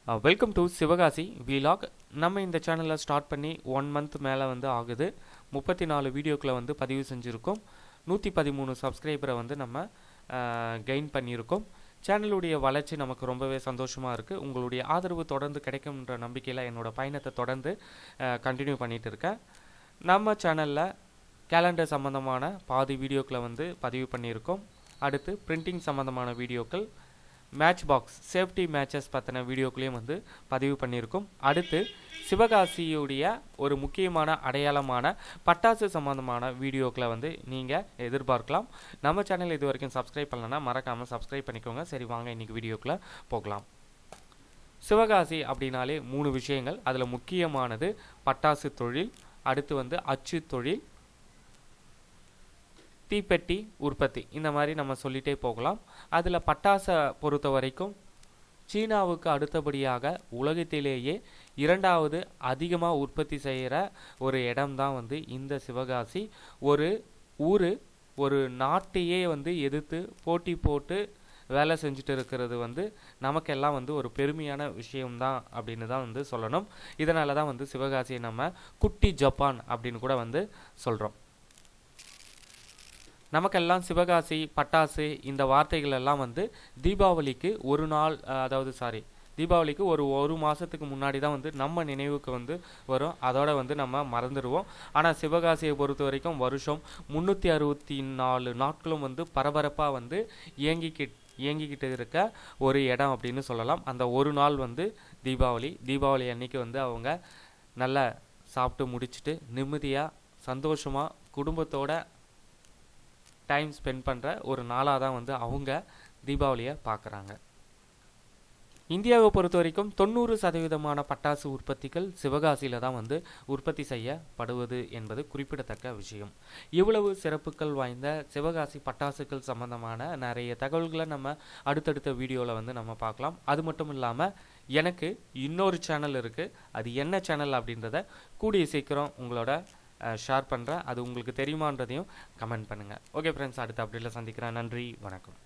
Welcome to Sivakasi vlog. நம்ம இந்த சேனலை ஸ்டார்ட் பண்ணி 1 மந்த் மேலே வந்து ஆகுது. 34 வீடியோக்களை வந்து பதிவு செஞ்சுருக்கோம். 113 சப்ஸ்கிரைபரை வந்து நம்ம கெயின் பண்ணியிருக்கோம். சேனலுடைய வளர்ச்சி நமக்கு ரொம்பவே சந்தோஷமாக இருக்குது. உங்களுடைய ஆதரவு தொடர்ந்து கிடைக்கும்ன்ற நம்பிக்கையில் என்னோடய பயணத்தை தொடர்ந்து கண்டினியூ பண்ணிகிட்டு இருக்கேன். நம்ம சேனலில் கேலண்டர் சம்மந்தமான பாதி வீடியோக்களை வந்து பதிவு பண்ணியிருக்கோம். அடுத்து பிரிண்டிங் சம்மந்தமான வீடியோக்கள், மேட்ச் பாக்ஸ் சேஃப்டி மேட்சஸ் பற்றின வீடியோக்களையும் வந்து பதிவு பண்ணியிருக்கோம். அடுத்து சிவகாசியுடைய ஒரு முக்கியமான அடையாளமான பட்டாசு சம்மந்தமான வீடியோக்களை வந்து நீங்கள் எதிர்பார்க்கலாம். நம்ம சேனல் இது வரைக்கும் சப்ஸ்கிரைப் பண்ணலன்னா மறக்காமல் சப்ஸ்கிரைப் பண்ணிக்கோங்க. சரி, வாங்க இன்றைக்கி வீடியோக்குள்ளே போகலாம். சிவகாசி அப்படின்னாலே 3 விஷயங்கள். அதில் முக்கியமானது பட்டாசு தொழில், அடுத்து வந்து அச்சு தொழில், தீப்பெட்டி உற்பத்தி. இந்த மாதிரி நம்ம சொல்லிகிட்டே போகலாம். அதில் பட்டாசை பொறுத்த வரைக்கும் சீனாவுக்கு அடுத்தபடியாக உலகத்திலேயே 2வது அதிகமாக உற்பத்தி செய்கிற ஒரு இடம்தான் வந்து இந்த சிவகாசி. ஒரு ஊர் ஒரு நாட்டையே வந்து எதிர்த்து போட்டி போட்டு வேலை செஞ்சுட்டு இருக்கிறது வந்து நமக்கெல்லாம் வந்து ஒரு பெருமையான விஷயம்தான் அப்படின்னு தான் வந்து சொல்லணும். இதனால தான் வந்து சிவகாசியை நம்ம குட்டி ஜப்பான் அப்படின்னு கூட வந்து சொல்கிறோம். நமக்கெல்லாம் சிவகாசி, பட்டாசு இந்த வார்த்தைகள் எல்லாம் வந்து தீபாவளிக்கு ஒரு நாள், தீபாவளிக்கு ஒரு மாதத்துக்கு முன்னாடி தான் வந்து நம்ம நினைவுக்கு வந்து வரும். அதோட வந்து நம்ம மறந்துடுவோம். ஆனால் சிவகாசியை பொறுத்த வரைக்கும் வருஷம் 364 நாட்களும் வந்து பரபரப்பாக வந்து இயங்கிக்கிட்டு இருக்க ஒரு இடம் அப்படின்னு சொல்லலாம். அந்த ஒரு நாள் வந்து தீபாவளி அன்னைக்கு வந்து அவங்க நல்லா சாப்பிட்டு முடிச்சுட்டு நிம்மதியாக சந்தோஷமாக குடும்பத்தோட டைம் ஸ்பெண்ட் பண்ணுற ஒரு நாளாக தான் வந்து அவங்க தீபாவளியை பார்க்குறாங்க. இந்தியாவை பொறுத்த வரைக்கும் 90% பட்டாசு உற்பத்திகள் சிவகாசியில் தான் வந்து உற்பத்தி செய்யப்படுவது என்பது குறிப்பிடத்தக்க விஷயம். இவ்வளவு சிறப்புகள் வாய்ந்த சிவகாசி பட்டாசுகள் சம்பந்தமான நிறைய தகவல்களை நம்ம அடுத்தடுத்த வீடியோவில் வந்து நம்ம பார்க்கலாம். அது மட்டும் இல்லாமல் எனக்கு இன்னொரு சேனல் இருக்குது. அது என்ன சேனல் அப்படின்றத கூடிய சீக்கிரம் உங்களோட ஷேர் பண்ணுறேன். அது உங்களுக்கு தெரியுமான்றதையும் கமெண்ட் பண்ணுங்கள். ஓகே ஃப்ரெண்ட்ஸ், அடுத்த அப்டேட்டில் சந்திக்கிறேன். நன்றி, வணக்கம்.